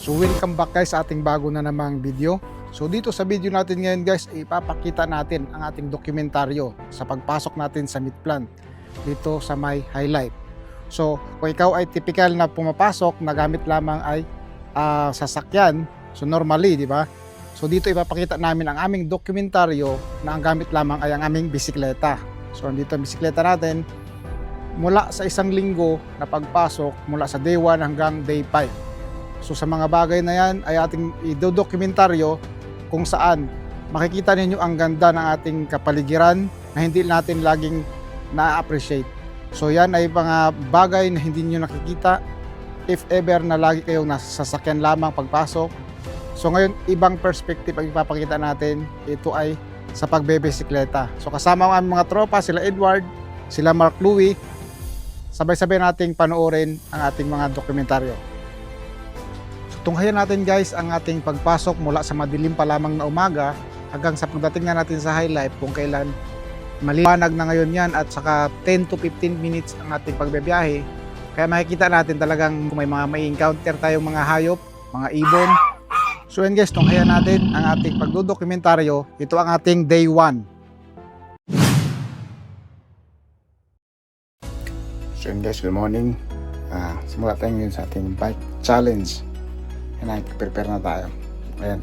So welcome back guys sa ating bago na namang video. So dito sa video natin ngayon guys, ipapakita natin ang ating dokumentaryo sa pagpasok natin sa meat plant dito sa may highlight. So kung ikaw ay typical na pumapasok na gamit lamang ay sasakyan, so normally, di ba? So dito ipapakita namin ang aming dokumentaryo na ang gamit lamang ay ang aming bisikleta. So andito ang bisikleta natin mula sa isang linggo na pagpasok mula sa day 1 hanggang day 5. So sa mga bagay na yan ay ating i-dokumentaryo kung saan makikita ninyo ang ganda ng ating kapaligiran na hindi natin laging na-appreciate. So yan ay mga bagay na hindi nyo nakikita if ever na lagi kayong nasa sasakyan lamang pagpasok. So ngayon ibang perspective ang ipapakita natin, ito ay sa pagbebisikleta. So kasama ang aming mga tropa, sila Edward, sila Mark Louie, sabay-sabay nating panoorin ang ating mga dokumentaryo. Tunghayan natin guys ang ating pagpasok mula sa madilim pa lamang na umaga hanggang sa pagdating na natin sa highlight kung kailan maliwanag na ngayon yan, at saka 10 to 15 minutes ang ating pagbebiyahe. Kaya makikita natin talagang kung may mga encounter tayong mga hayop, mga ibon. So yun guys, tunghayan natin ang ating pagdodokumentaryo. Ito ang ating day 1. So yun guys, good morning. Simula tayo ngayon sa ating bike challenge. Yan, prepare na tayo. Ayan.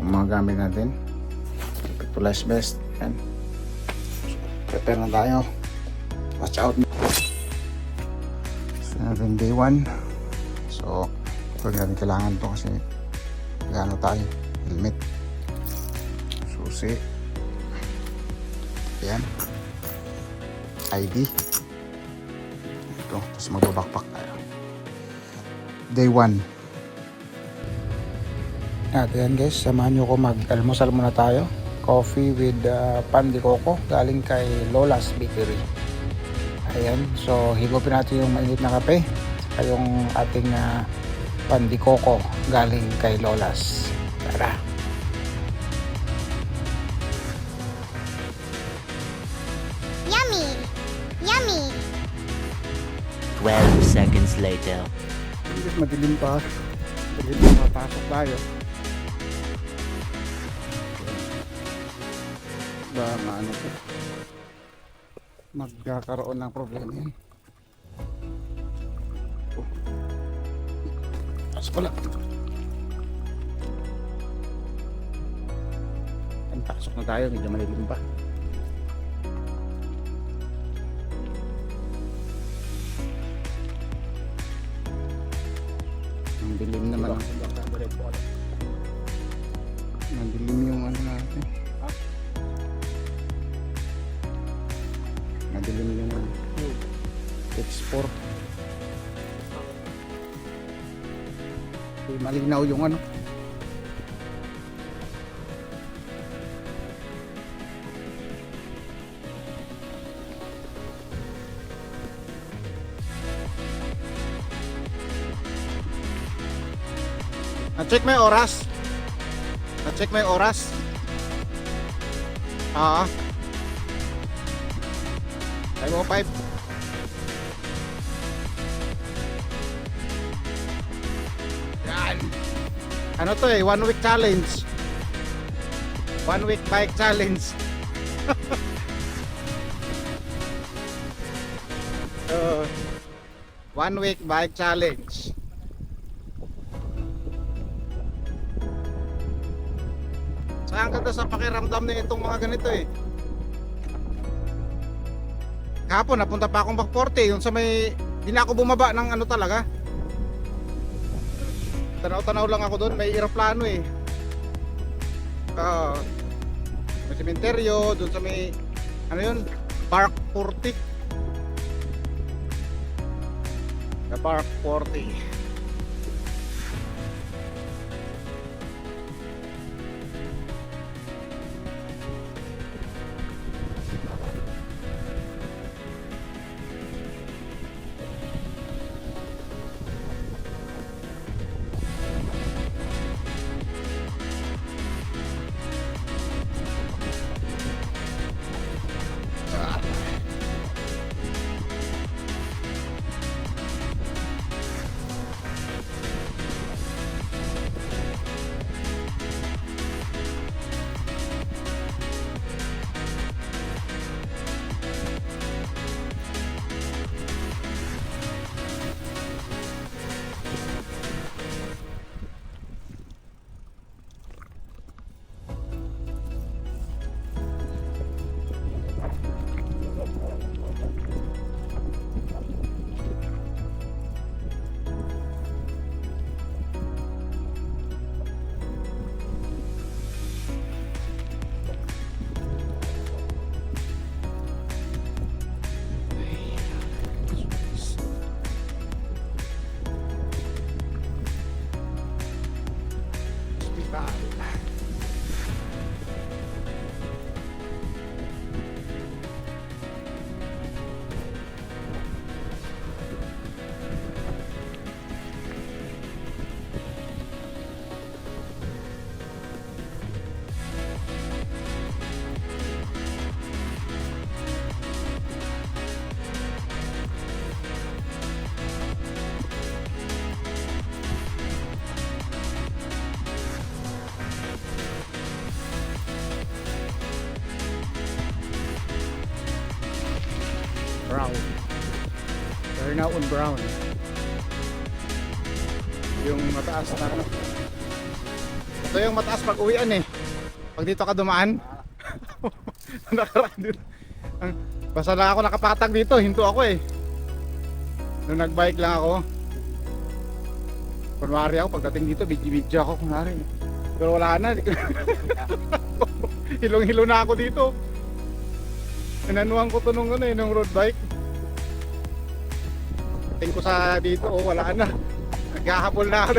Ang mga gamit natin. Pitulize vest. Ayan. Prepare na tayo. Watch out. So, natin day 1. So, huwag natin kailangan to kasi gano tayo. Helmet. Susi. Ayan. ID. Ito. Tapos mag-backpack tayo. Day 1. At yan guys, samahan nyo ko mag-almusal muna tayo. Coffee with pan de coco galing kay Lola's Bakery. Ayan, so higupin natin yung mainit na kape at yung ating pan de coco galing kay Lola's. Tara! Yummy! Yummy! 12 seconds later. Madilim pa. Madilim pa, pasok tayo. Ba, maano po. Magkakaroon ng problema yan. Oh. Pasok pala. Pasok na tayo, medyo madilim pa. Dilim naman. Madilim yung ano natin. Madilim yung X4. Okay, malinaw yung ano. Na-check mo yung oras? Na-check mo yung oras? Time 05. Yan. Ano to 1 week challenge. 1 week bike challenge. 1 week bike challenge. Ang ganda sa pakiramdam na itong mga ganito eh. Kahapon napunta pa akong back 40, yung sa may hindi na ako bumaba ng ano talaga. Tanaw-tanaw lang ako doon, may aeroplano eh. May sementeryo, doon sa may ano yun, Park 40. The Park 40. We're now on brown. Yung mataas na ano. Ito yung mataas pag uwian eh. Pag dito ka dumaan. Nakaraan dito. Basta lang ako nakapatag dito, hinto ako eh. Nung nagbike lang ako. Kunwari ako, pagdating dito, video ako kunwari. Pero wala na. Hilong-hilo na ako dito. Inanuhan ko to nung road bike. Tingin ko sa dito, oh, wala na. Naghahabol na ako.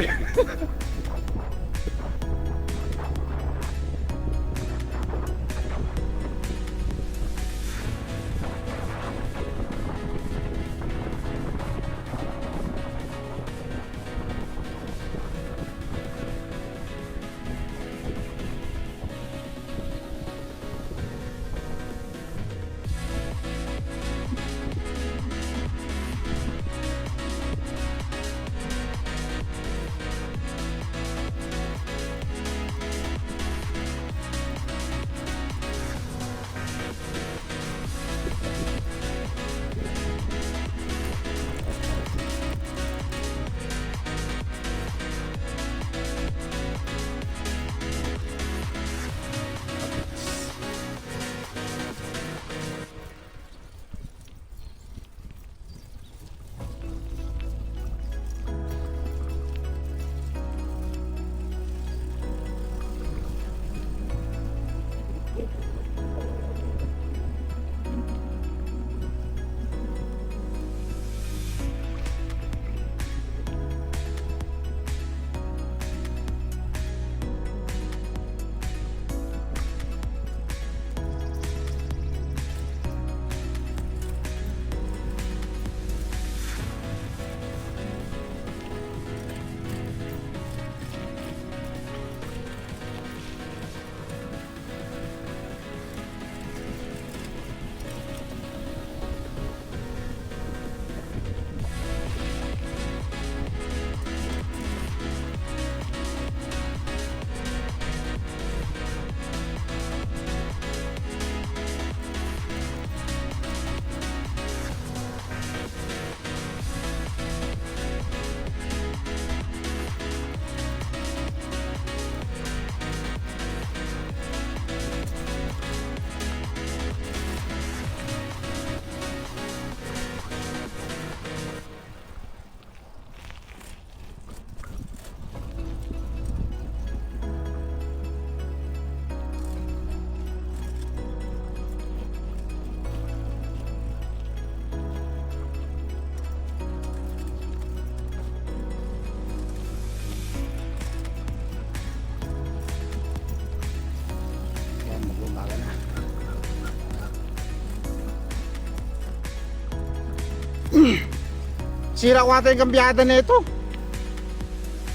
Sira ko ata yung kambyada na ito.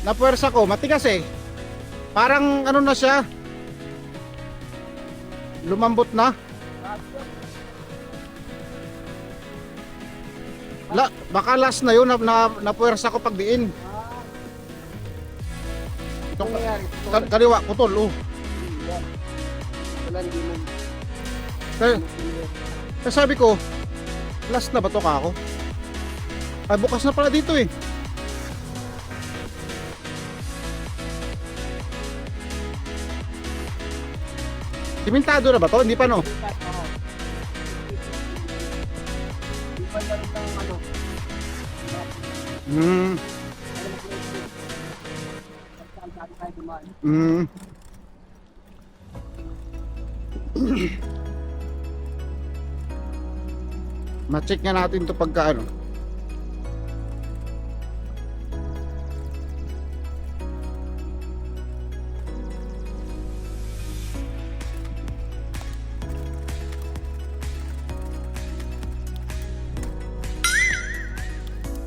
Napuwersa ko, matigas eh. Parang ano na siya, lumambot na. Baka last na yun, napuwersa ko pagdiin. Kaliwa, putol, oh. Kaya sabi ko, last na ba to kako? Ay, bukas na pala dito eh. Simentado na ba to? Hindi pa no? Hmm. Hmm. Ma-check nga natin to pagka ano.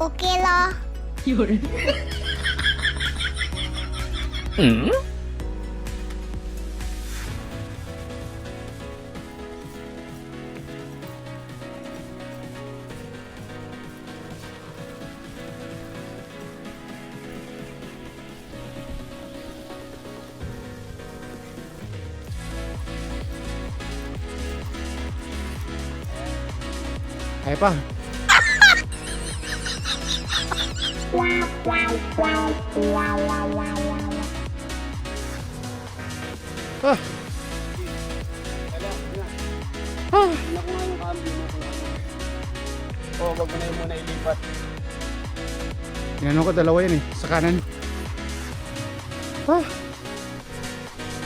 Okay lah. Ay pa. Ah. Ah. Oo, wag mo na yun muna ilipat. Tinanong ko dalawa yan eh, sa kanan. Ah.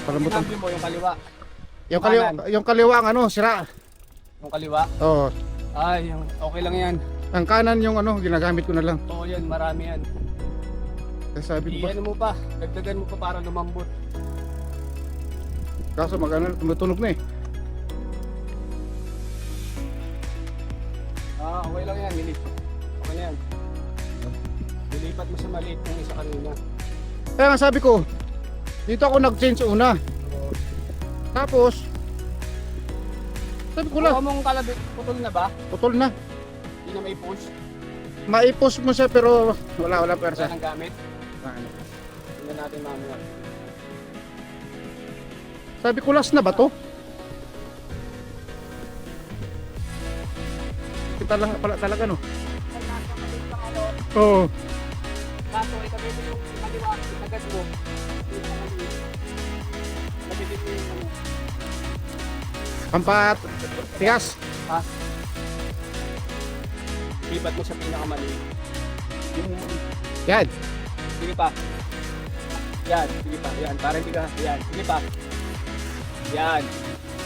Palambutan. Kinambyo mo yung kaliwa. Yung kaliwa ang ano, sira. Yung kaliwa? Oo. Ay, okay lang yan. Ang kanan yung ano, ginagamit ko na lang. Oo yan, marami yan. Kasi sabi ko ba, Iyan mo pa, dagdagan mo pa para lumambot. kaso mag-ano, tumutunog na eh. Okay lang yan, nilipat. Okay na yan. Nilipat mo sa maliit yung isa kanina. Kaya nga sabi ko, dito ako nag-change una. Tapos, sabi ko lang, Kuha mong kalabit, putol na ba? putol na. Hindi na may push. Maipos mo siya pero wala persa. Wala nang gamit. Tingnan natin mamaya. Sabi ko, last na ba to? Kita lang pala talaga no. Oo. Kaso itabi mo yung kaliwa, itagad mo. Labitin mo yung ano. Pampat, tigas. Lipat mo sa pinakamaliit. Yung, Yan. sige pa. Yan, sige pa. Yan, para hindi ka. Yan, sige pa. Yan.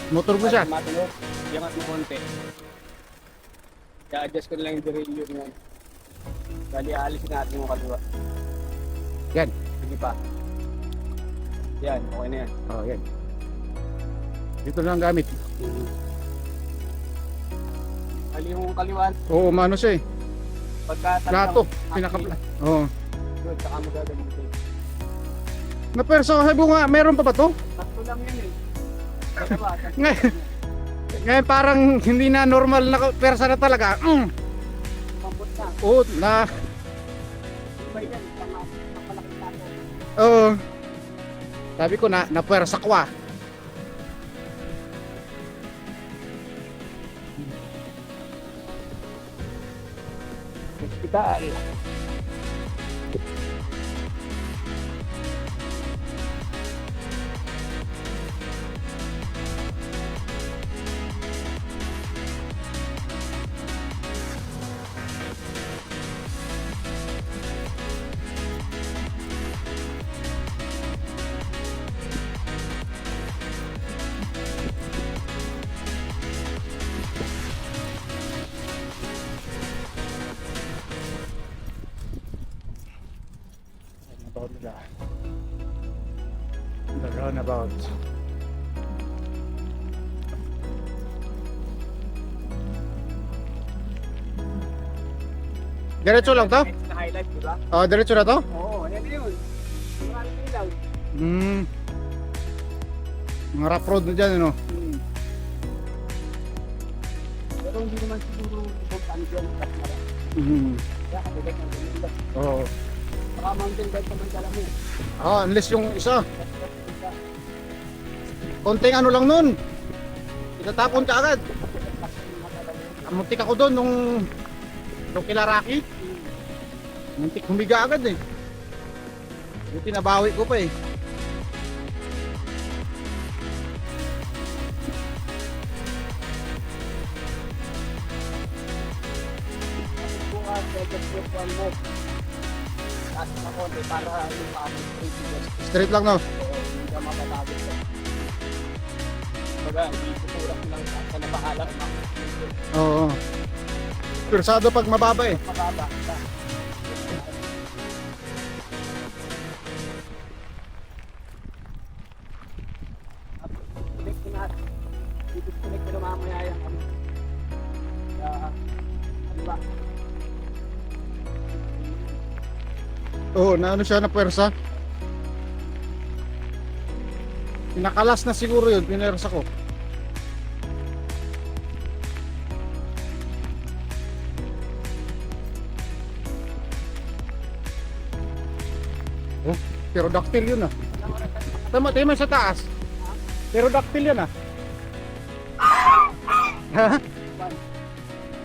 Motor mo siya. Matunog. Yangat mo konti. I-adjust ko na lang yung derailleur niya. Dali, aalisin natin yung kaliwa. Yan. Sige pa. Yan, okay na yan. Oh, yan. Dito na ang gamit. Ali yung kaliwa. Oo, mano siya eh. Pagka Plato, pinaka. Oo. Yun, saka mo gagamitin. Na persa, sabi ko nga, meron pa ba to? Tatlo lang yun eh. Dalawa, tatlo. Ngayon, ngayon parang hindi na normal na persa na talaga. Pambot na. Oo, na. Iba yan, napalaki tato. Oo. Sabi ko na persa ko ah. Hospital. The roundabout. Diretso lang to? Na highlight, di ba? Oh, diretso na to? Oo, yan na yun. Maraming ilaw. Mga rough road na dyan, ano? Pero hindi naman siguro kung saan dyan ang kasmara. Kaya katulad ng ilaw. Oo. Saka mountain bike naman kala mo. Unless yung isa. Konting ano lang nun. Itatapon ka agad. Muntik ako doon nung Kilaraki. Muntik humiga agad eh. Yung tinabawi ko pa eh. Bukas, just put one more. Taas na konti para yung paano straight yun. Straight lang no. Oo, hindi ka matatagod ka. Baga, hindi kukurap lang sa nabahala ka. Oo. Persado pag mababa eh. Mababa ka. Disconnect ko na mamaya yung ano. Ano ba? Oo, na ano siya na pwersa. Pinakalas na siguro yun, pinersa ko. Oh, pterodactyl yun ah. Tama, tayo sa taas. Pterodactyl yun ah. Ha?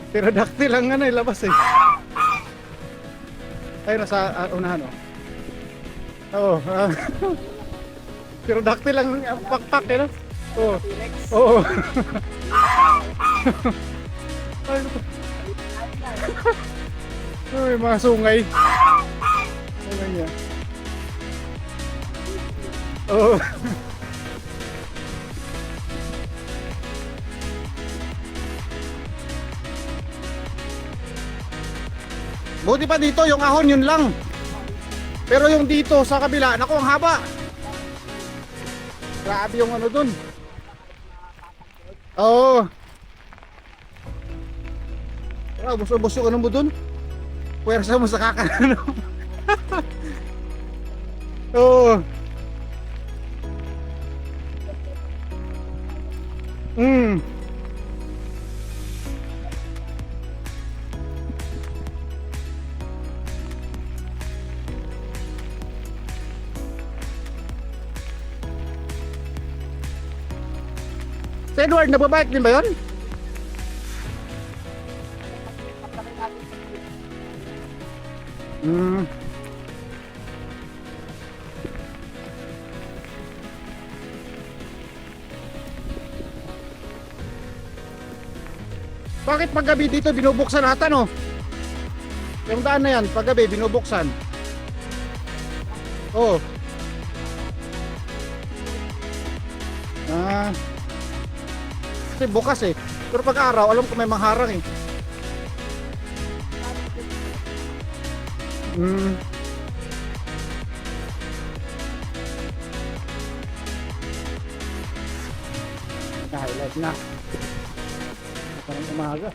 Pterodactyl ang ano ilabas eh. Ayun, nasa unahan, oh. Oo. Pero daktil lang ang pakpak, eh, no? Oo. T-Rex. Oo. Ay, ay, mga sungay. Ano niya? Oo. Buti pa dito, yung ahon yun lang. Pero yung dito sa kabila, naku, ang haba. Grabe yung ano dun. Oo. Ubos-ubos yung ano mo dun. Puwersa mo sa kakano. Oo. Mm. Si Edward, nababike din ba yun? Hmm. Bakit paggabi dito binubuksan ata, no? Yung daan na yan, paggabi binubuksan. Oo. Ah. Kasi bukas eh. Pero pag araw, alam ko may mangharang eh. Hmm. Na-highlight na. Parang umaga.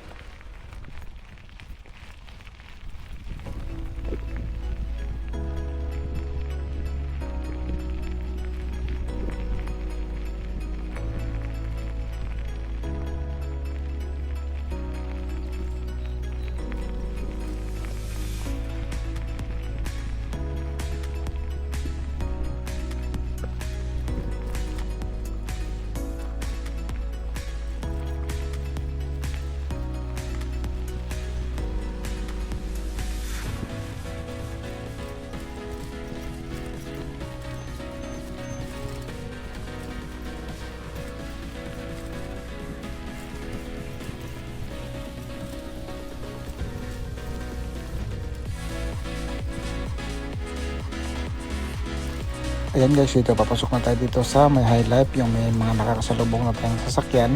Ayan guys, dito papasok na tayo dito sa may high life, yung may mga nakakasalubong na tayong sasakyan.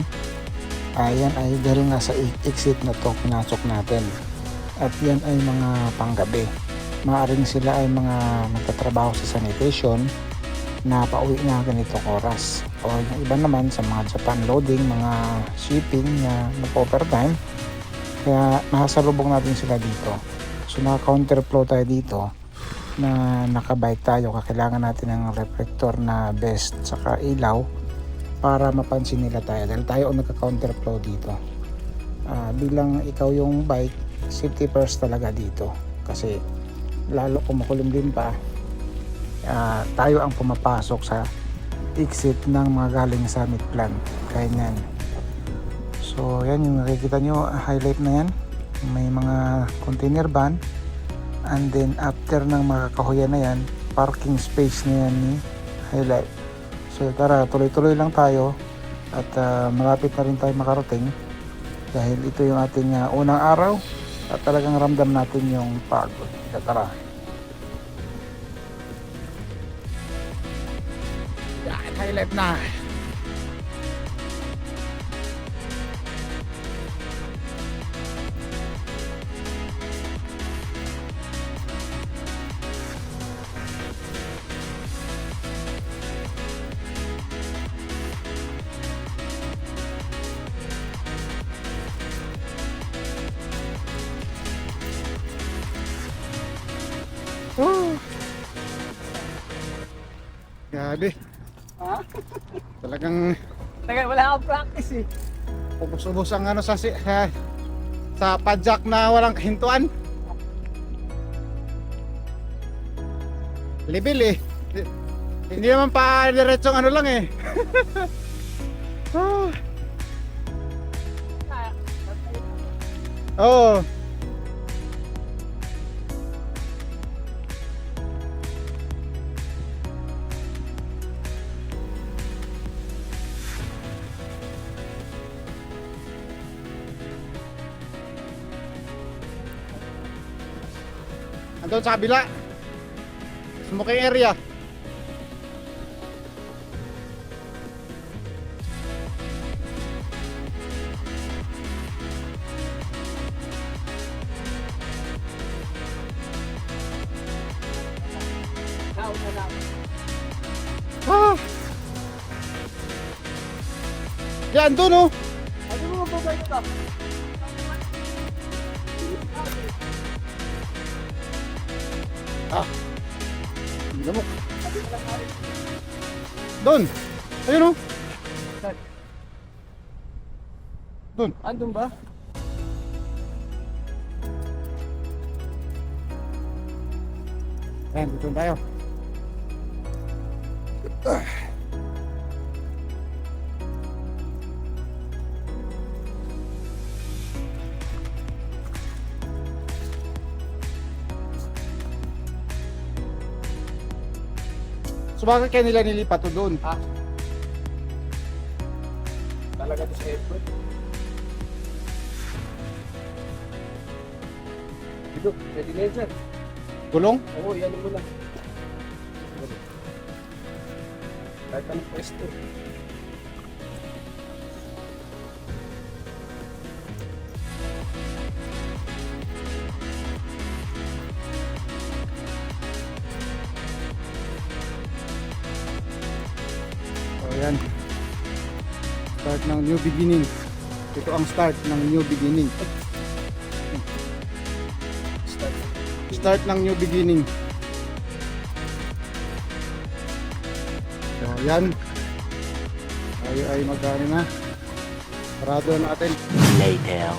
Ayan ay dahil nga sa exit na to pinasok natin. At yan ay mga panggabi. Maaring sila ay mga nagtatrabaho sa sanitation na pauwi na ganitong oras. O yung iba naman sa mga Japan loading, mga shipping na nag-overtime. Kaya nakasalubong natin sila dito. So naka-counterflow tayo dito na nakabike tayo, kailangan natin ng reflector na vest saka ilaw para mapansin nila tayo dahil tayo ang nagka-counterflow dito. Bilang ikaw yung bike, safety first talaga dito kasi lalo kung makulimlim pa, tayo ang pumapasok sa exit ng mga galing sa meat plant, kaya yan. So yan yung nakikita nyo, highlight na yan, may mga container van. And then after ng mga kahoyan na yan, parking space na yan ni highlight. So tara, tuloy-tuloy lang tayo at malapit na rin tayo makarating dahil ito yung ating unang araw at talagang ramdam natin yung pagod. Tara. Yan, highlight na. Oh. Grabe. Ha? Talagang Tagal, wala akong practice eh. ubos-ubos ang ano sa padjak na walang kahintuan. Level eh. Hindi naman pa diretsong ano lang eh. Oh. Andun sa kabila. Smoking area. Nauna na. Ah! Yan, doon oh. Ano mo ba ito ka? Ah. Lamok. Doon. Ayun oh. Saan? Doon. Andun ba? Ayan, dito na tayo. So bakit kaya nila nilipat to doon? Ah. Talaga to sa airport. Dito, pwede na yun, sir. Gulong? Oo, yan mo lang. Kahit anong pwesto. So ayan. Start ng new beginning. Ito ang start ng new beginning. Start. Start ng new beginning. So ayan. Tayo ay magkano na. Parado na natin. Later.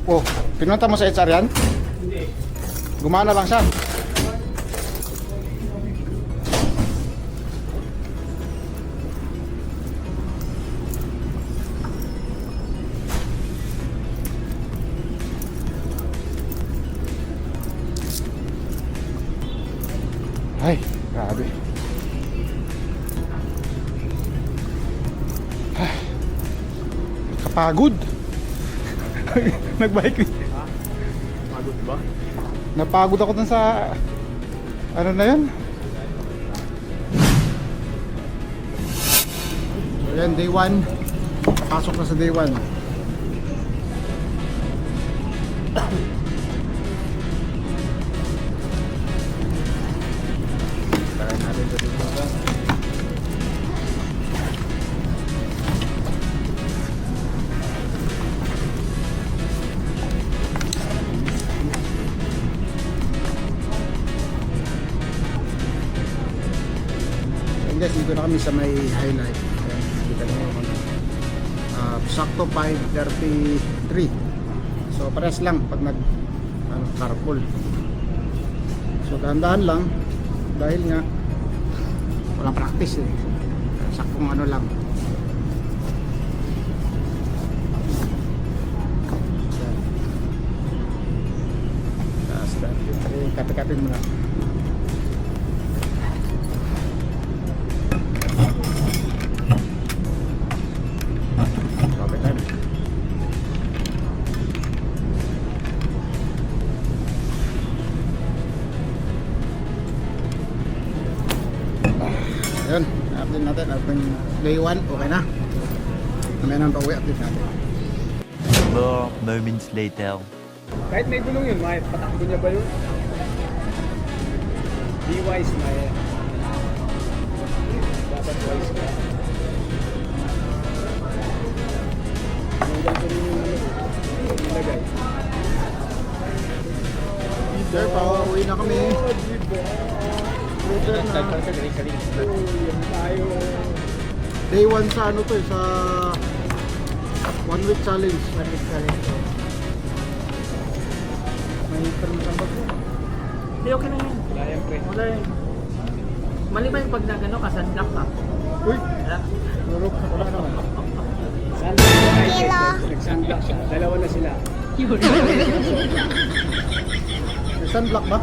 Oh, pinunta mo sa HR yan? Hindi. Gumana lang siya. Ay, grabe. Ay, kapagod. Nagbike. Pagod ba? Napagod ako dun sa ano na yun. So yan, day 1. Pasok na sa day 1. Tara natin sa dito. Ayan guys, dito na kami sa may highlight. Ayan, kita nyo yung sakto 5:33. So pares lang pag nag carpool. So dahan-dahan lang dahil nga walang practice eh. Saktong ano lang. Tapos kape-kape muna. Kape time. Ayun, update natin. Update day 1, okay na. Mamaya nang pauwi, update natin. More moments later. Kahit may gulong yun, may patakbo niya ba yun? Be wise, may dapat wise ka. Hanggang ko rin yung nilagay. Sir, pauwi na kami. Later na. Yan tayo. Day 1 sa ano to eh, sa 1 week challenge. 1 week challenge. May permission ba po? Hindi, okay lang yun. Wala yan, pre. Wala yun. Mali ba yung pag nagano ka, sunblock ka? Uy, Wala. wala naman. Sunblock siya, Hello. nag-sunblock siya. Dalawa na sila. Yun. May sunblock ba?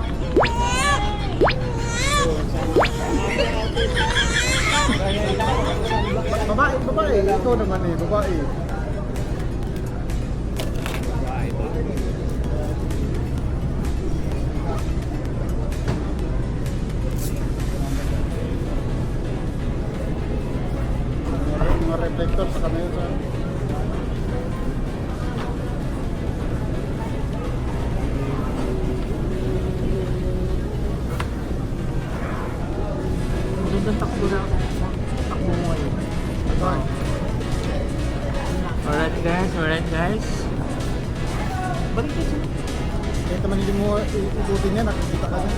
Babae, babae. Ikaw naman eh, babae. guys. Balik dito. Kahit naman hindi mo ikutin yan, nakikita ka din.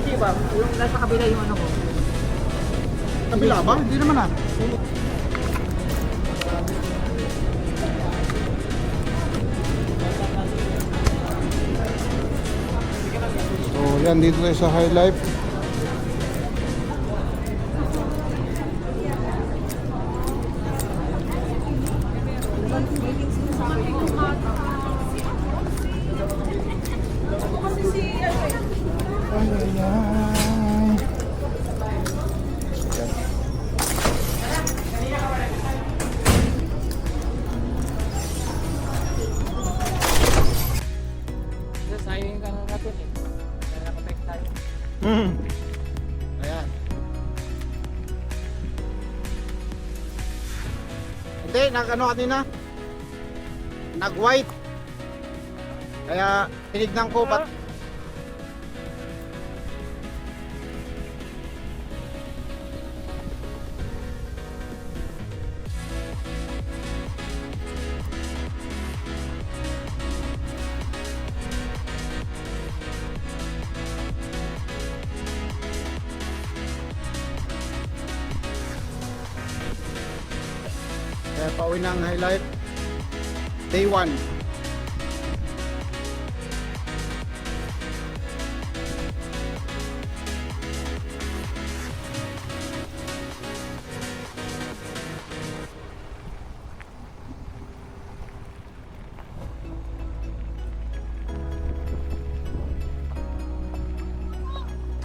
Sige ba? Yung nasa kabila yung ano ko. Kabila ba? Hindi naman ah. So yan, dito tayo sa High Life. Sayang ka na natin eh. Kaya nakapek tayo. Ayan. Hindi, nag-ano kanina? Nag-white. Kaya tinignan ko ba't kaya pauwi ng High Life. Day 1.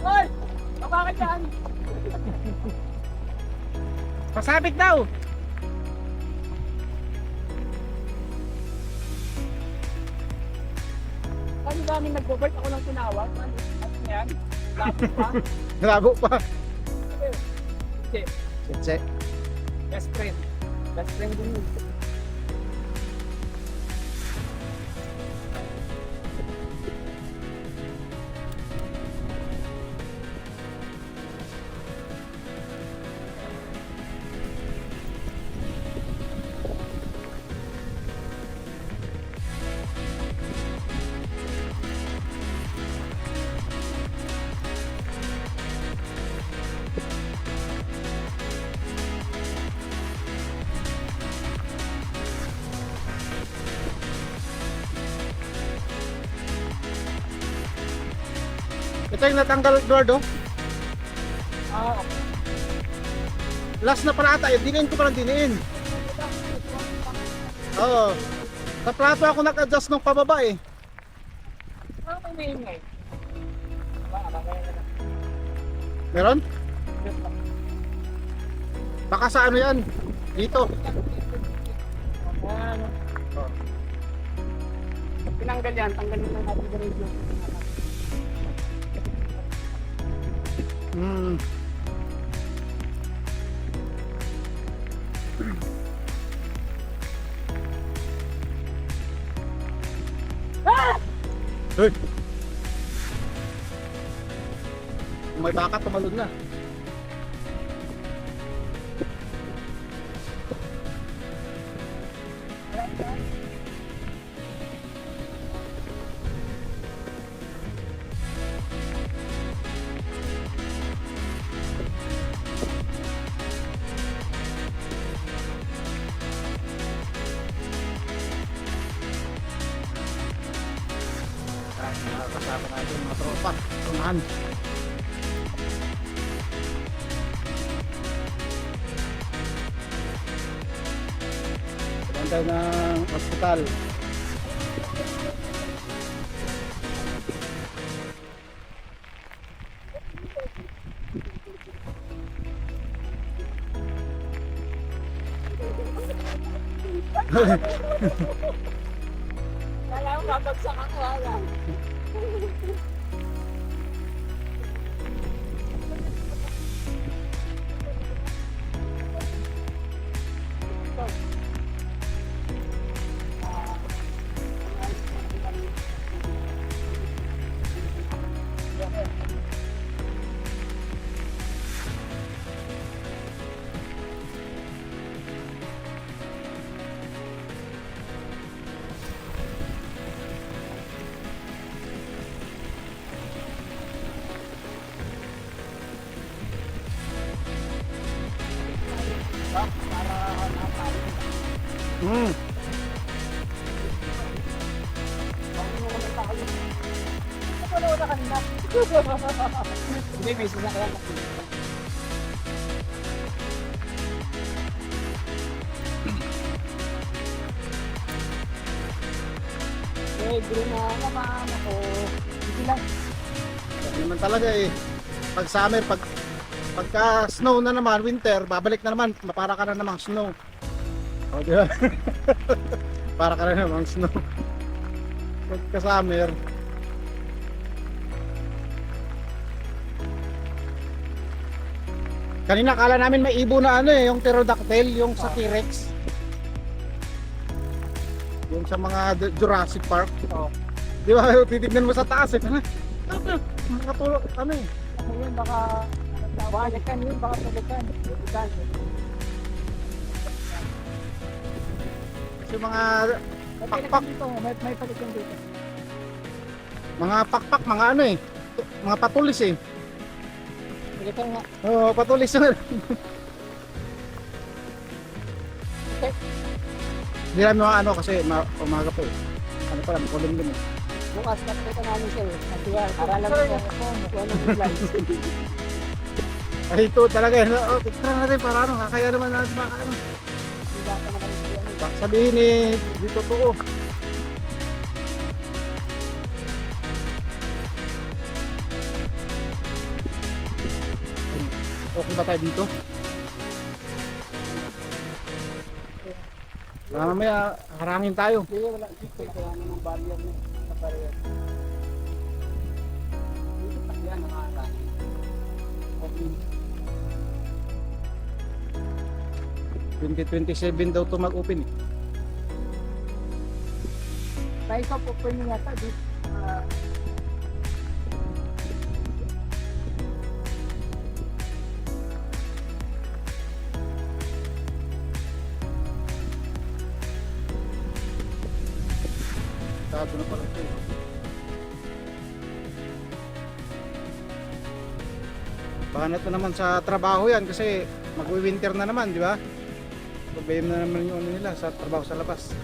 Hoy! Bakit yan? Pasabit daw! Kasi daming nagbo-bird ako lang tinawag. Ano yan? Labo pa? Labo pa. Hindi. Sitse. Best friend. Best friend din yun. Ito yung natanggal Eduardo. Ah, okay. Last na pala ata, diniin ko parang diniin. Oo. Sa plato ako nag-adjust ng pababa eh. Ah, may maingay. Kaya na lang. Meron? Baka sa ano yan? Dito. Ayan. Tinanggal yan. Tanggalin lang natin yung radio. Hmm. Hey! Kung may baka, tumalon na. Kasama natin mga tropa. Tumahan. Ganda ng hospital. Kaya ako babagsak ako. Ayan. ka kanina. Hindi, may sinakyan kasi. Eh, green na naman ako. Hindi lang. Hindi naman talaga eh. Pag summer, pagka snow na naman, winter, babalik na naman, para ka na namang snow. O, di ba? Para ka na namang snow. Pagka summer, kanina kala namin may ibo na ano eh, yung pterodactyl, yung sa T-Rex. Yung sa mga Jurassic Park. Oo. Di ba, titignan mo sa taas eh. Nakatulog, ano eh. Ano yun, baka balikan yun, baka balikan. Kasi mga May Pakpak. palikan dito, may palikan dito. pakpak, mga ano eh. Mga patulis eh. Palikan nga. Oo, patulis yun. Okay. Hindi namin mga ano kasi umaga po eh. Ano pala, makulimlim eh. Bukas nakita namin siya eh. Aralan mo kung ano yung slides. Ay ito talaga eh. Oh, picture natin para ano, kaya naman natin baka ano. Hindi ba ka naman siya. Baka sabihin eh, di totoo. Okay ba tayo dito? Baka mamaya harangin tayo. Hindi, wala dito. Kaya naman barrier na sa barrier. Dito pa yan, nakakain. Okay. 2027 daw to mag-open eh. Tayo sa open nga ta dito. Tago na pala ito eh. Banat na naman sa trabaho yan kasi mag-winter na naman, di ba? Problema na naman yung ano nila sa trabaho sa labas.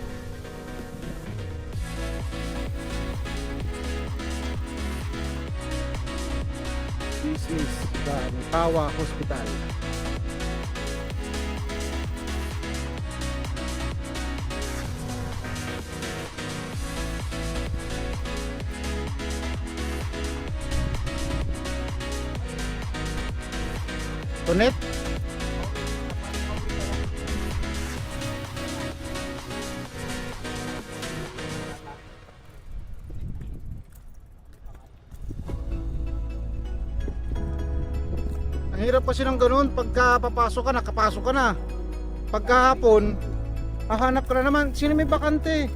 This is the Tawa Hospital. Tunet? Ang hirap kasi ng ganun, pagka papasok ka, nakapasok ka na. Pagkahapon, hahanap ka na naman, sino may bakante?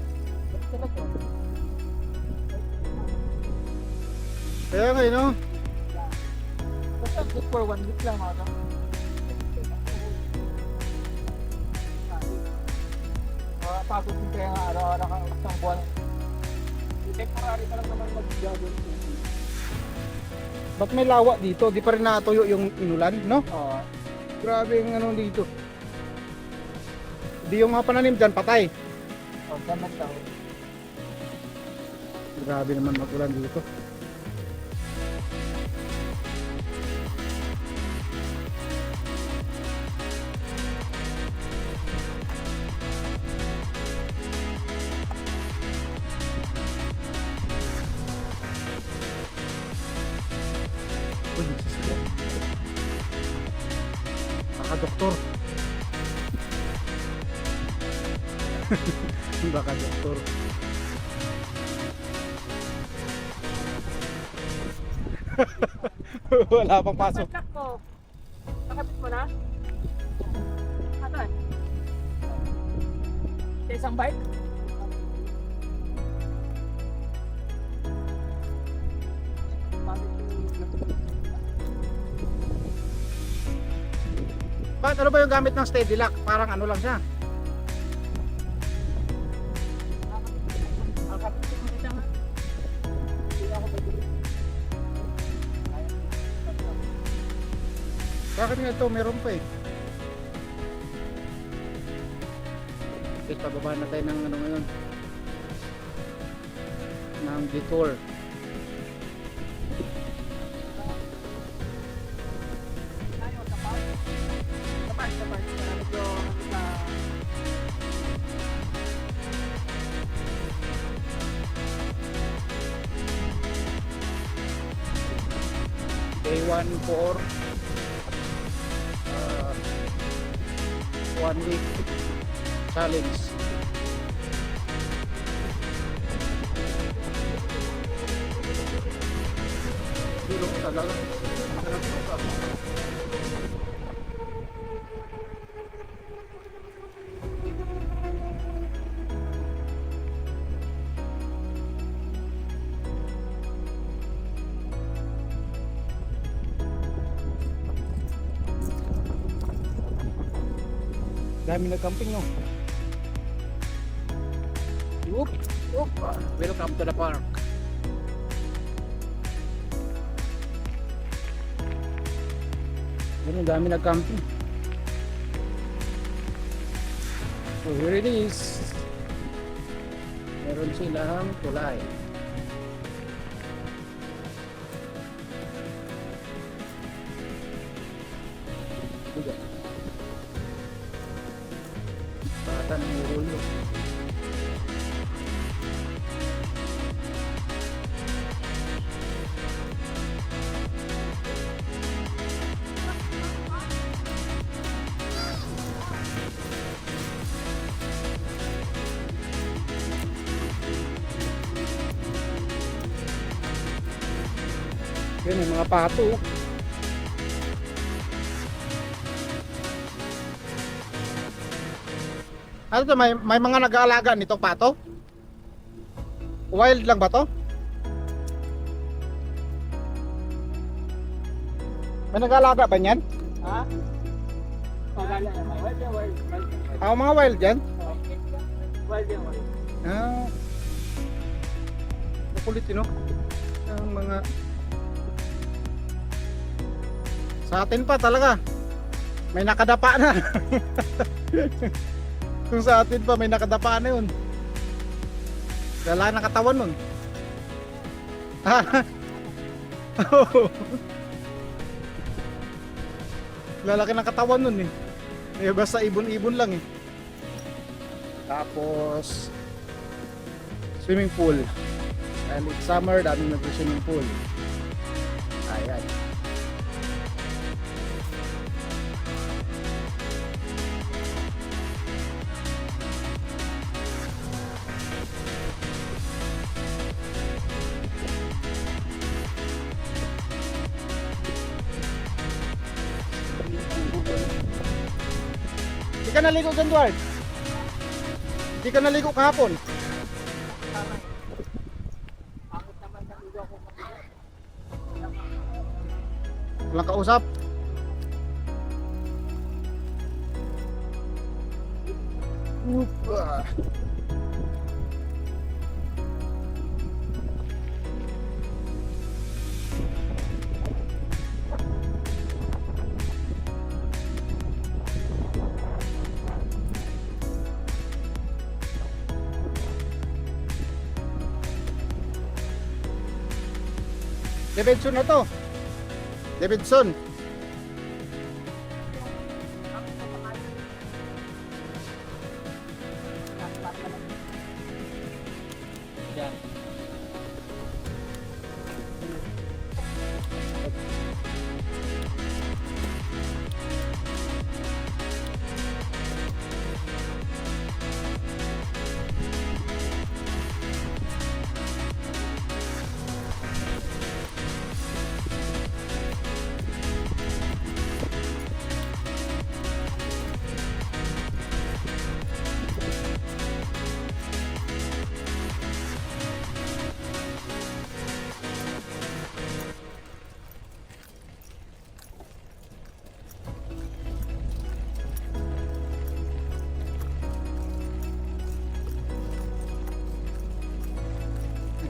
Kaya nga no? Basta good for 1 week lang ako. Pagod din kaya nga araw-araw ka isang buwan. Temporary pa lang naman mag-jogger. Ba't may lawa dito? Di pa rin natuyo yung inulan, no? Oo. Grabe yung ano dito. Di yung mga pananim dyan, patay. Oh, damat daw. Grabe naman magulan dito. Uy, nagsisigaw. Baka doktor. Baka doktor. Wala pang pasok. Kontak ko. Nakapit mo na? Atan? Sa isang bike? Bakit ano ba yung gamit ng steady lock? Parang ano lang siya. Nakapit mo siya nga. Hindi ako bibili. Bakit nga ito? Meron pa eh. Okay, pababa na tayo ng ano ngayon. Ng detour. Day 1 for 1 week challenge. Tulong talaga. Dami nag-camping no. Whoop, whoop. Welcome to the park. Ganun, dami nag-camping. So here it is. Meron silang tulay. Diba? Bata ng ulo. Yan yung mga pato. Ano to, may mga nag-aalaga nitong pato? Wild lang ba to? May nag-aalaga ba niyan? Ha? Pagala. Wild yan, wild. Ah, mga wild yan? Wild yan, wild. Ah. Makulit yun, no? Ang mga... Sa atin pa talaga. May nakadapa na. Kung sa atin pa may nakadapa na yun. Wala nakatawan nun. Lalaki ng katawan nun eh. Eh basta ibon-ibon lang eh. Tapos swimming pool. Dahil it's summer, daming nag-swimming pool. Ayan. Hindi ka naligo dyan, Duard? Hindi ka naligo kahapon? Walang kausap? Upa. Davidson na to. Davidson. Yan.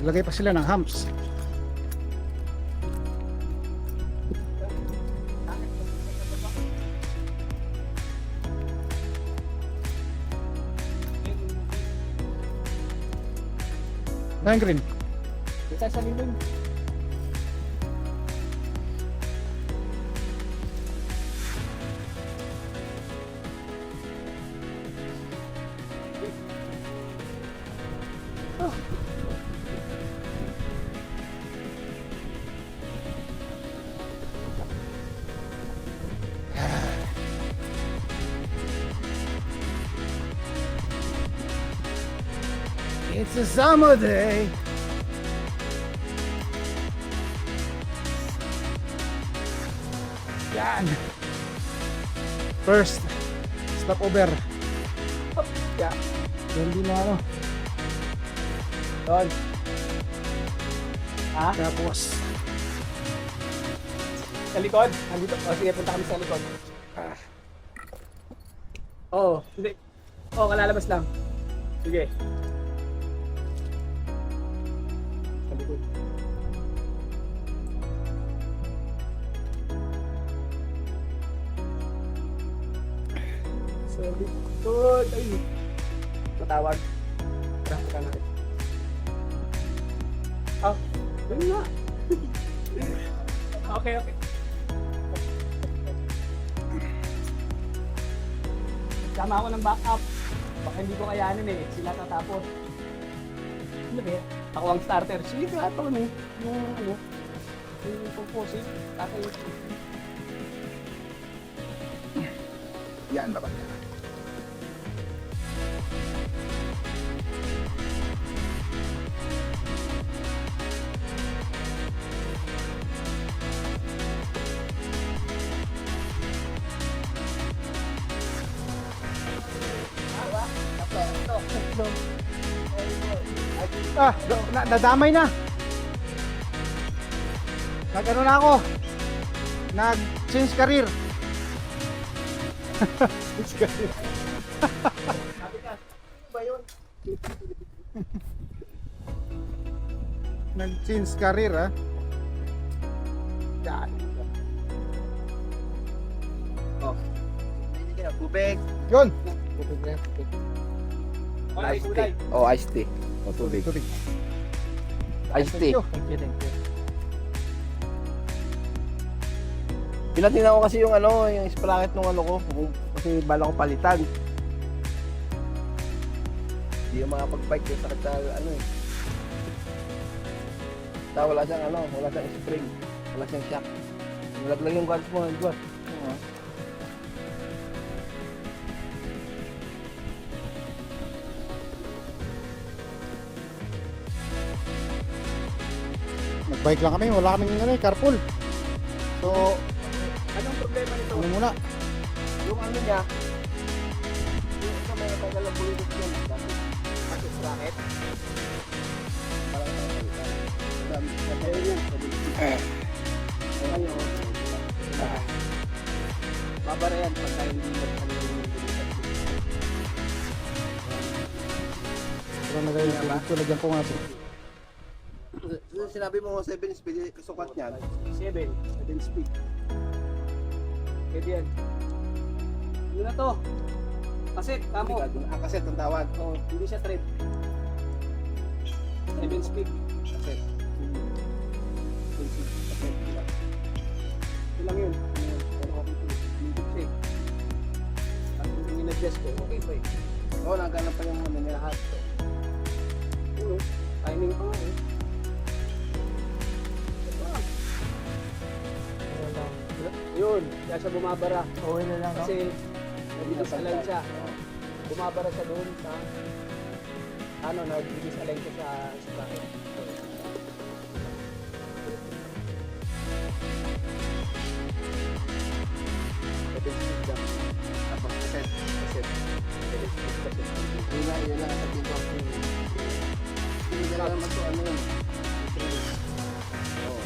Naglagay pa sila ng humps. Dahil green. Kita sa lilin. It's a summer day. Yan. First stopover. Yeah. Hindi na ano. Doon. Ha? Tapos. Sa likod? Andito. O sige, punta kami sa likod. Oo. Hindi. Oo, kalalabas lang. Sige. Sa likod. Sa likod. Ay. Matawag. Punta natin. Ah, yun nga. Okay, okay. Sama ako ng backup. Baka hindi ko kayanin eh. Sila tatapos. Ano ba yan? Ako ang starter. Sige ka ito eh. Yung ano. Yung composite. Tatay. Yan ba ba? Nadamay na. Nag-ano na ako. Nag-change career. Nag-change career ha. Yan. Oh. Tubig. Yun. Ice tea. Oh, iced tea. O, tubig. Tubig. Iced tea. Thank you, thank you. Pinatingnan ko kasi yung ano, yung sprocket ng ano ko. Kasi bala ko palitan. Hindi yung makapag-bike yung sakit na ano eh. Tapos wala siyang ano, wala siyang spring. Wala siyang shock. Nalaglag yung guards mo, guard. Nag-bike lang kami, wala kaming ano, carpool. So, Anong problema nito? ano muna? Yung ano niya, yung isa may tagal ng bulitot yun. Kasi sprocket. Parang tayo palitan. Madami yan. Ngayon, babara yan pag tayo hindi magkano yung bulitot. Pero nag-ayun dito, lagyan ko nga ito. Sinabi mo 7 speed, sukat niyan. 7 speed. Pwede yan. Yun na to. Kasi, tamo. Kasi itong tawag. Oh, hindi siya trip. 7 speed. Kasi. 7 speed. Kasi. Ito lang yun. Pero okay po. Hindi siya. At kung in-adjust ko, okay pa eh. Oo, naghanap pa yung ano niya lahat. Yun, timing pa nga eh. Yun, kaya siya bumabara. Okay na lang. Kasi nabigis align siya. Bumabara siya doon sa ano, nabigis align siya sa sprocket. Tapos kaset. Yun lang sa pinto. Hindi na lang ito ano yun. Oo,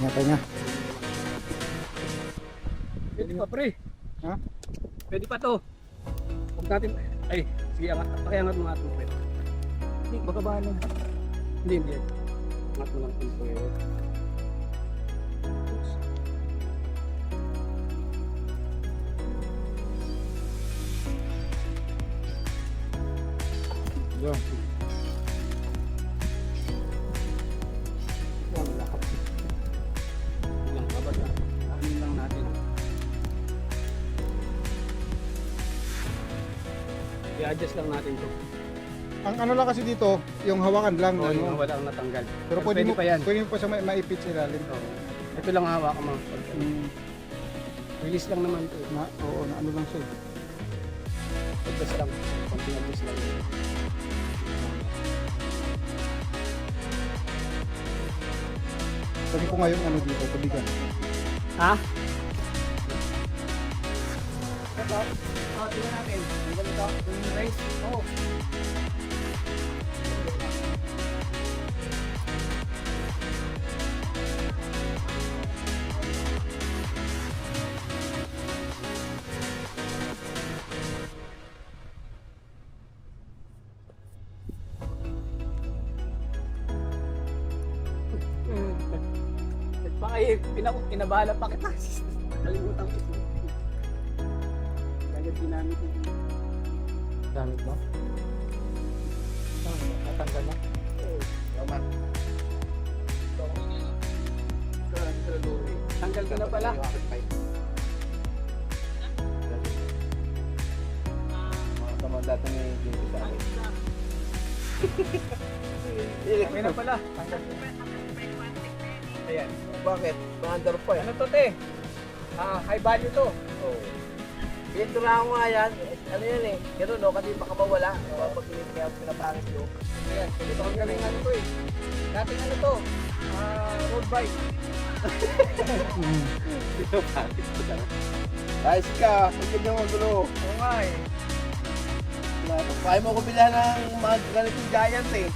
Pahinga. Pwede pa pre. Ha? Pwede pa to. Huwag natin, ay, sige, pakiangat mga ito pre. Hindi, baka bahala. Hindi. Angat mo lang ito pre. Yun. Wala. Ilang babad na. Amin lang natin. I-adjust lang natin to. Ang ano lang kasi dito, yung hawakan lang. Oo, ano. yung wala ang natanggal. Pero pwede mo pa yan. Pwede mo pa siya maipit sa ilalim. Oo. Ito lang ang hawakan mo. Mm, Release lang naman ito. oo, na ano lang siya. Adjust lang. Konting adjust lang. Pwede ko ngayon ano dito, tubigan. Ha? Ito. Tingnan natin. Ang ganito. Yung race. Oo. Pinabala pa kita. Kalimutan ko. Kaya ginamit mo. Gamit mo? Natanggal na? Yaman. Tanggal ka na pala. Mga kamandata ni Jinky sa amin. Tanggal na pala. Tanggal na. Ayan. Bakit? Maandar pa eh. Ano to, te? High value to. Oo. Pintura ko nga yan. Ano yan eh. Ganun no, kasi baka mawala. Pag-ilit kaya pinapangit ko. Ayan. Ito ang galing ano to eh. Dating ano to? Road bike. Pinapangit ko sana. Ayos ka. Huwag ka niyang magulo. Oo nga eh. Kaya mo ko bilhan ng mga ganitong giant eh.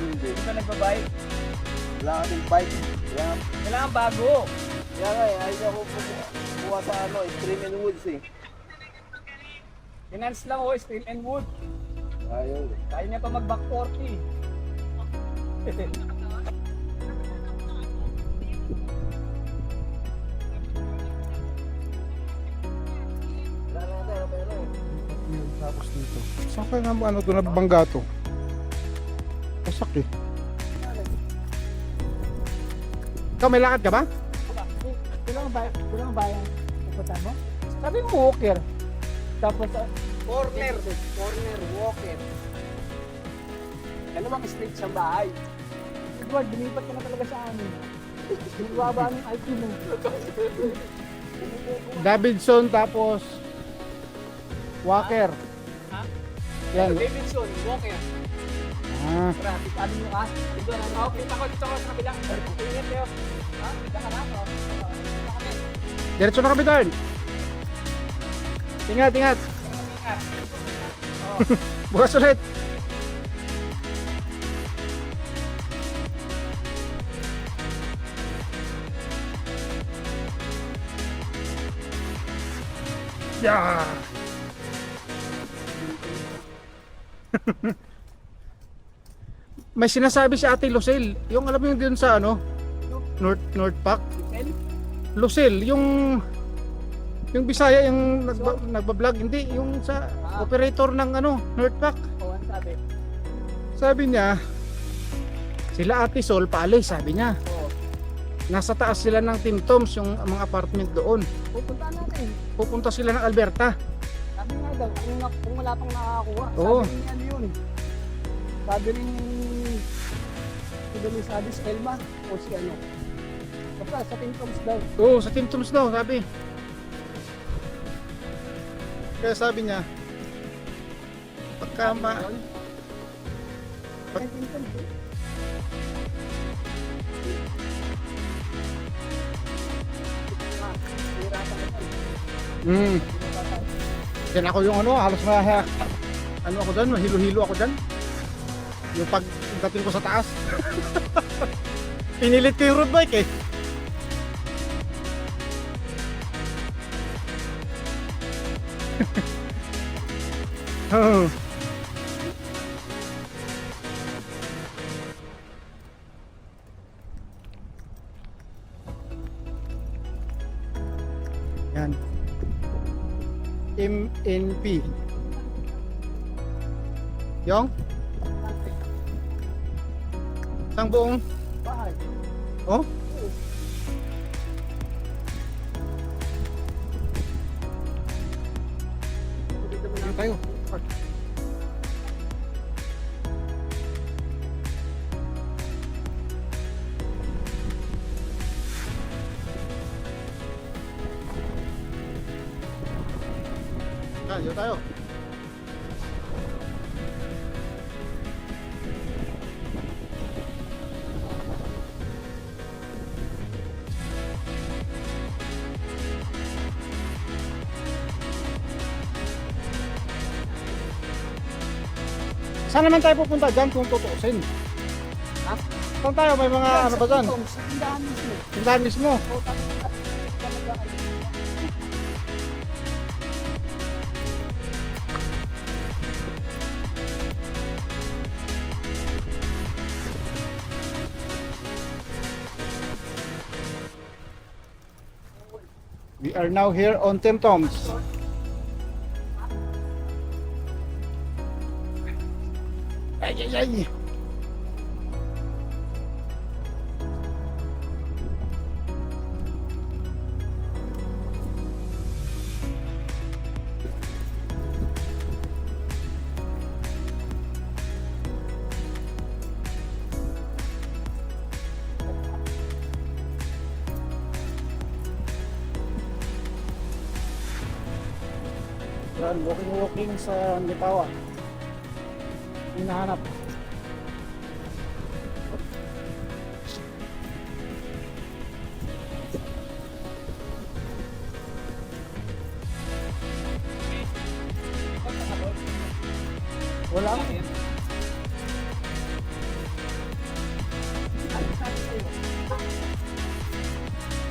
Hindi ka nagbabike. Wala kaming bike. Kaya Kailangan bago. nga eh. Ayaw ko kuha sa ano, Stream and Woods eh. Finance lang oh, steel and wood. Ayaw eh. Kaya niya pa mag-back 40. Wala na tayo pero eh. Tapos dito. Saan kaya nga ano to, nabangga to? Pasak eh. Ikaw, may lakad ka ba? Kulang ba yan? Pupunta mo? Sabi mo walker. Tapos corner. Corner, walker. Ano bang street sa bahay? Edward, binipat ka na talaga sa amin. Binibaba ng IQ mo. Davidson tapos Walker. Ha? Yan. Davidson, walker. Ah, Traffic, ano nyo ka? Dito na. Oo, kita ko dito sa kabila. Ingat kayo. Ha? Kita ka na? Oo. Kita kami. diretso na kami doon. Ingat, ingat. Ingat. Bukas ulit. Yeah. May sinasabi si Ate Lucille, yung alam mo yung dun sa ano, North Park, Giselle? Lucille, yung Bisaya yung nagba-vlog, hindi yung sa operator ng ano, North Park. Oo, ang sabi. Sabi niya, sila Ate Sol paalis, sabi niya. Oo. Nasa taas sila ng Tim Toms, yung mga apartment doon. Pupunta natin. Pupunta sila ng Alberta. Sabi nga daw, kung wala pang nakakakuha, Oo. sabi ni ano yun. Sabi rin sabi si Elma o si ano. Basta sa Tintoms daw. Oo, sa Tim Toms daw, sabi. Kaya sabi niya, pagka ma... Ay, Tintoms eh. Hirapan na tayo. Yan ako yung ano, halos ano ako dyan, mahilo-hilo ako dyan. Yung pagdating ko sa taas. Pinilit ko yung road bike eh. Oo. Yan. MNP. Yung? Isang buong? Bahay. Oh? tayo. Tayo tayo. Saan naman tayo pupunta dyan kung tutuusin? Ha? Saan tayo? May mga ano ba dyan? Sa tindahan mismo. Tindahan mismo. O, tapos talaga ano. We are now here on Tim Tom's. Ay, ay, ay. Yan, walking sa Lipawa. Hinahanap. Wala.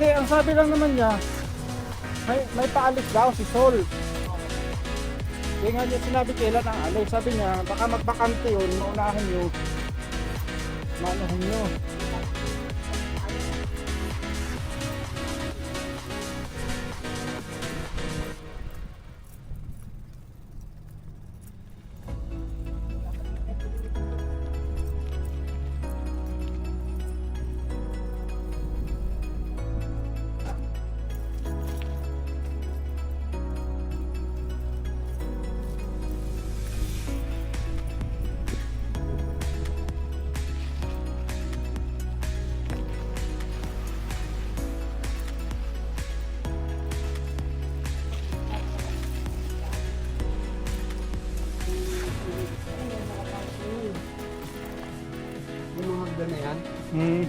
Eh, ang sabi lang naman niya, may paalis daw si Sol. Hindi nga niya sinabi kailan ang alis. Sabi niya, baka magbakante yun, maunahan nyo. Maunahan nyo. Yung mga hagdan na yan. Hmm.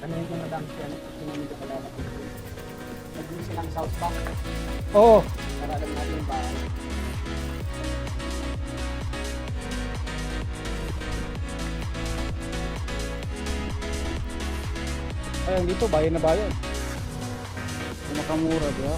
Ano yung mga dams yan? Sinamit ko pala. Naging silang south back. Oo. Para alam natin yung bahay. Ayan dito, bayan na bayan. Nakamura, di ba?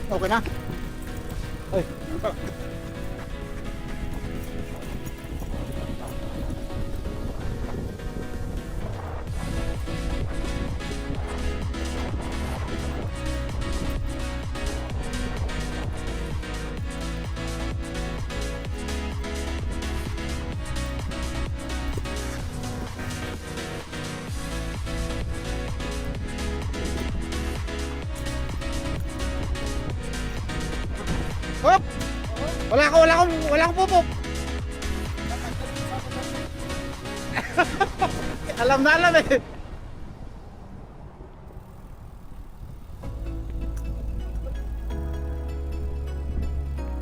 Okay na? Ay, ano pa? Hop! Wala akong pupop. Alam na alam eh.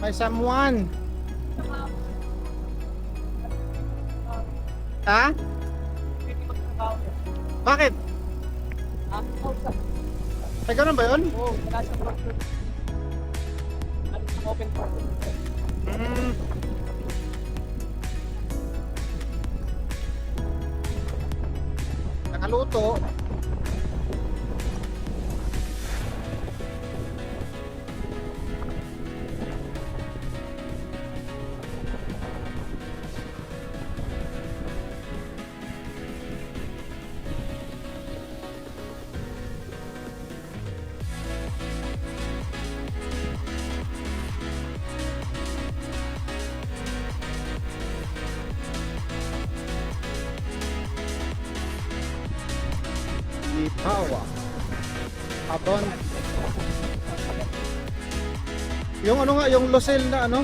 May someone. Ha? Bakit? Ay, ganun ba yun? Oo, wala siyang road. Alis ng open park. Hmm. Nakaluto. Lipawa. Abon. Yung ano nga, yung Losel na ano?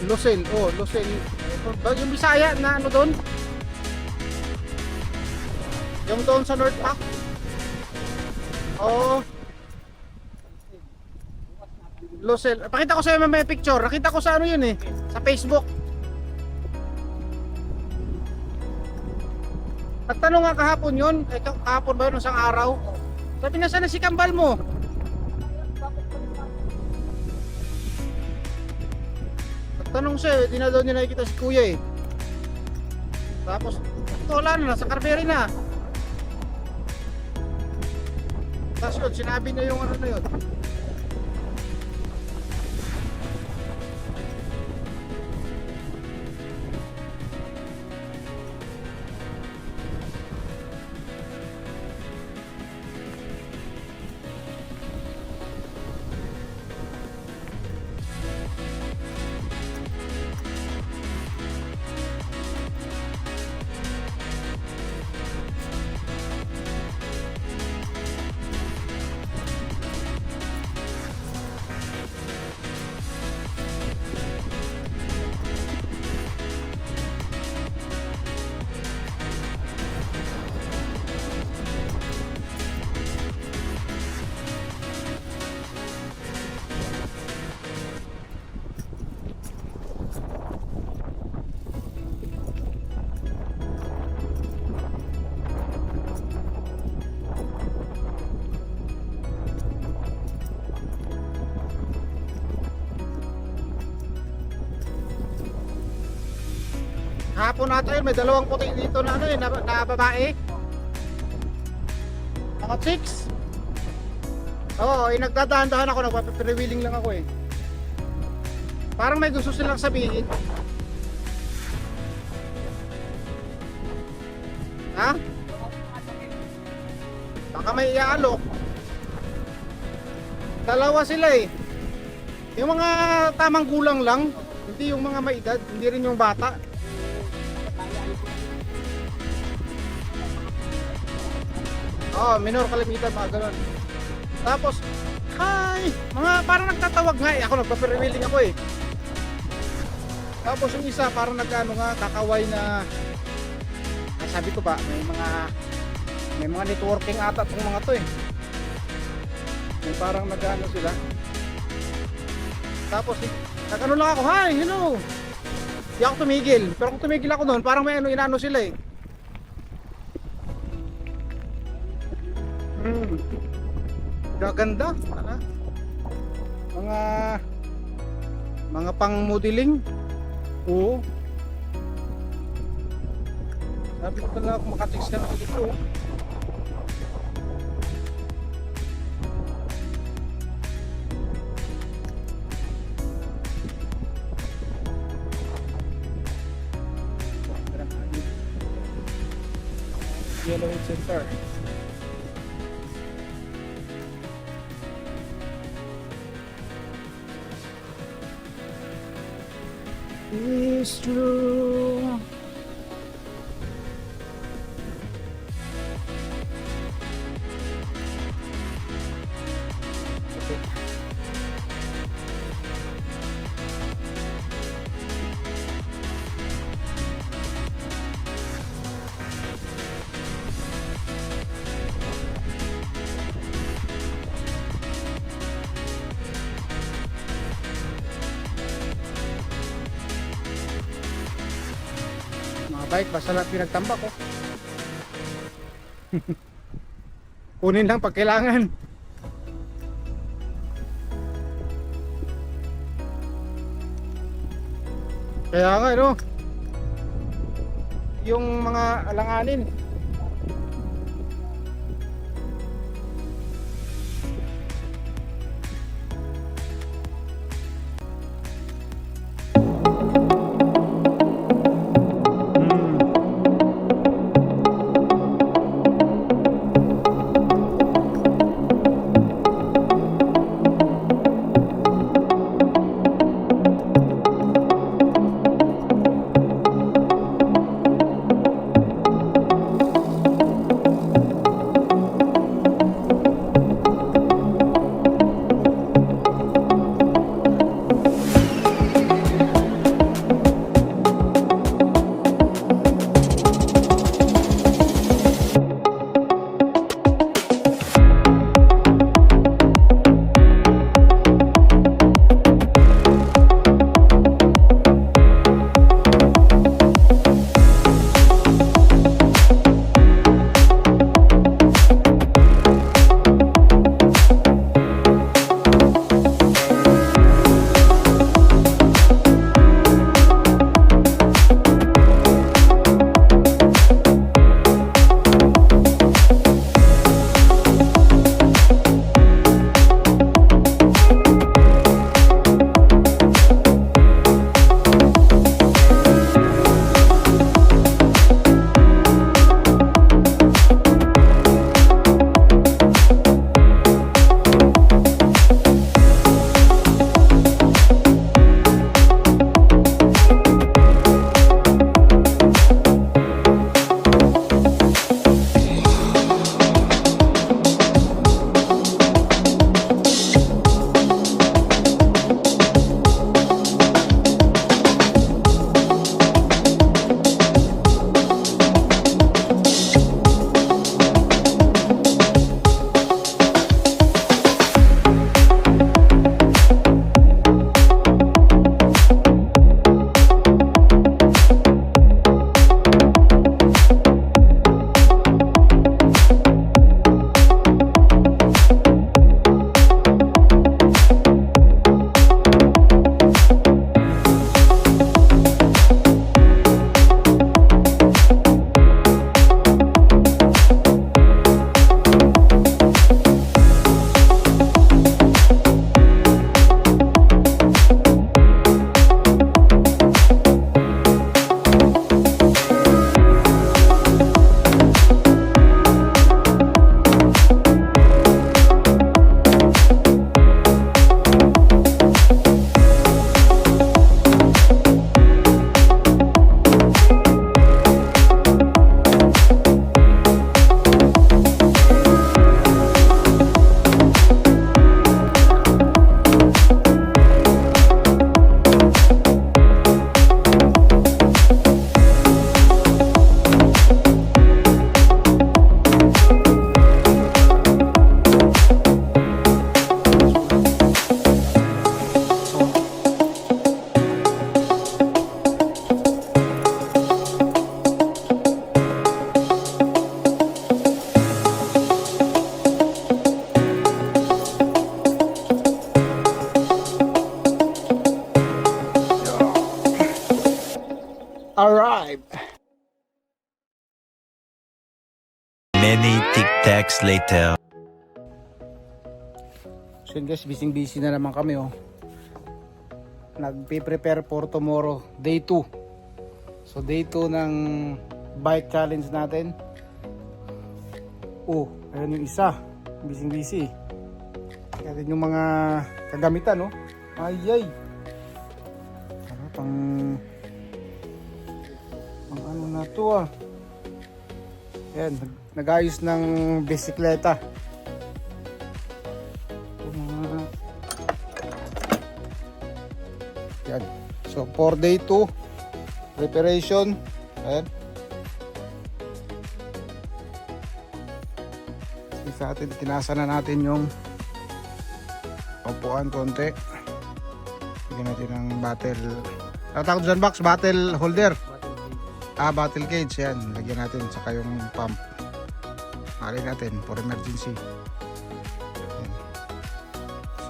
Losel, oh, Losel. Yung Bisaya na ano doon? Yung doon sa North Park? Oh. Losel. Pakita ko sa'yo may picture. Nakita ko sa ano yun eh. Sa Facebook. Nagtanong nga kahapon yun. Eh, kahapon ba yun? Isang araw? Sabi na sana si kambal mo. Nagtanong siya eh. Di na daw niya nakikita si kuya eh. Tapos, wala na. Nasa Carberry na. Tapos yun, sinabi niya yung ano na yun. Hapon natin, may dalawang puti dito na ano eh, na babae. Mga chicks. Oo, eh, nagdadahan-dahan ako, nagpapapre-wheeling lang ako eh. Parang may gusto silang sabihin. Ha? Baka may iaalok. Dalawa sila eh. Yung mga tamang gulang lang, hindi yung mga may edad, hindi rin yung bata. Oh, minor kalimitan, mga ganun. Tapos, hi! Mga parang nagtatawag nga eh. Ako nagpa-pre-wheeling ako eh. Tapos yung isa parang nagano nga, kakaway na sabi ko ba, may mga networking ata tong mga to eh. May parang nagano sila. Tapos, nagano lang ako, hi, hello! Di ako tumigil. Pero kung tumigil ako doon, parang may ano, inano sila eh. Gaganda, mga pang modeling. Oo. Sabi ko talaga kung makatiks ka na dito. Yellow Head Center. It's true. bike basta lang pinagtambak ko. Kunin lang pag kailangan. Kaya nga no, yung mga alanganin. Arrive. Many tic-tacs later. So yun guys, busy na naman kami oh. Nagpe-prepare for tomorrow, day 2. So day 2 ng bike challenge natin. Oh, ayun yung isa. Busy. Kaya din yung mga kagamitan oh. Ayay. Ano pang ano na to ah. Ayan, nag-ayos ng bisikleta. Yan. So for day 2 preparation. Ayan. Sa atin, tinasa na natin yung upuan konti. Bigyan natin ng battle. Tatawag dyan box, battle holder. Battle cage yan. Lagyan natin saka yung pump. Mali natin for emergency. Ayan.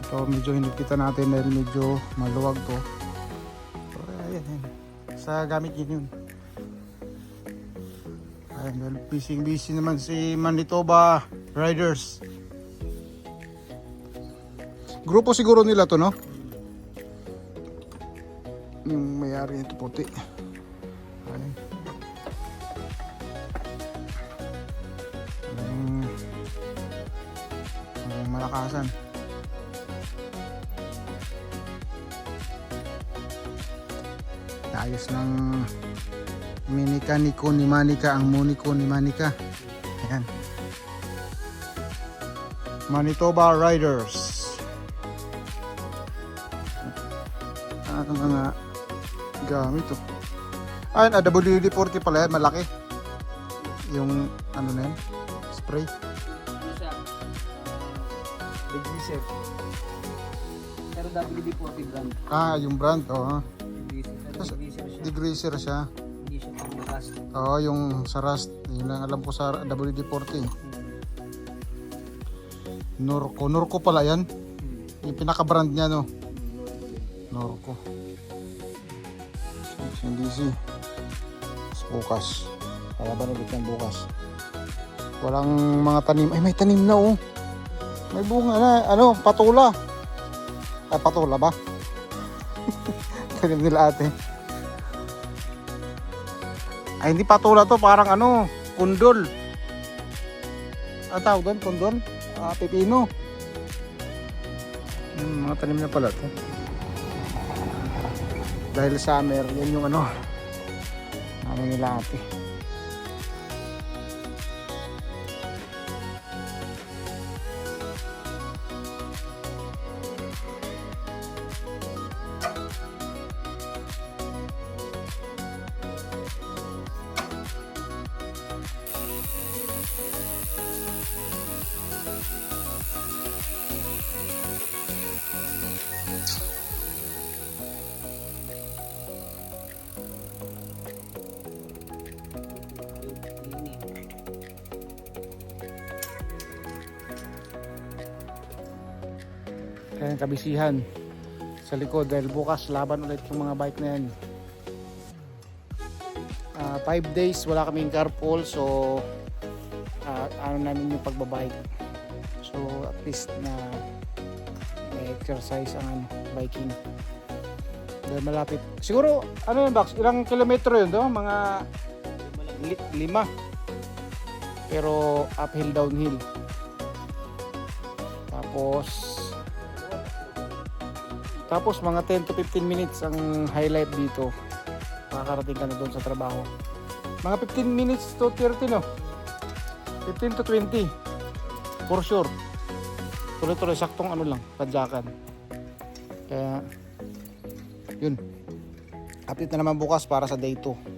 So medyo hinigpitan natin dahil medyo maluwag to. So, ayan. Sa gamit yun. Ayan, dahil busy naman si Manitoba Riders. Grupo siguro nila to, no? Yung mayari nito puti. Ayan. Malakasan. Ayos ng Minika Niko ni Manika ang Moniko ni Manika. Ayan. Manitoba Riders. Ano nga gamit to? Ayun, WD-40 pala yan, malaki. Yung ano na yan, spray. Ano siya? Degreaser. Pero WD-40 brand. Yung brand, oo. Degreaser. Pero Kasi- degreaser siya. Degreaser siya. Hindi siya pang rust. Oo, yung sa Rust. Yun lang alam ko sa WD-40. Norco pala yan. Yung pinaka-brand niya, no? Norco. Hindi si bukas. Kalaban ulit yan bukas. Walang mga tanim. Ay, may tanim na, oh. May bunga na. Ano, patula. Ay, patula ba? Tanim nila ate. Ay, hindi patula to. Parang ano, kundol. Tawag doon, kundol. Pipino. Mga tanim na pala to. Dahil summer, yan yung ano nila ate. Kaya kabisihan sa likod dahil bukas laban ulit yung mga bike na yan. 5 days wala kaming carpool, so ano namin yung pagbabike, so at least na may exercise ang biking dahil malapit. Siguro ano yun Bax, ilang kilometro yun, no? Mga 5 pero uphill downhill, tapos mga 10 to 15 minutes ang highlight dito. Makakarating ka na doon sa trabaho. Mga 15 minutes to 30, no? 15 to 20. For sure. Tuloy-tuloy, saktong ano lang, padyakan. Kaya, yun. Update na naman bukas para sa day 2.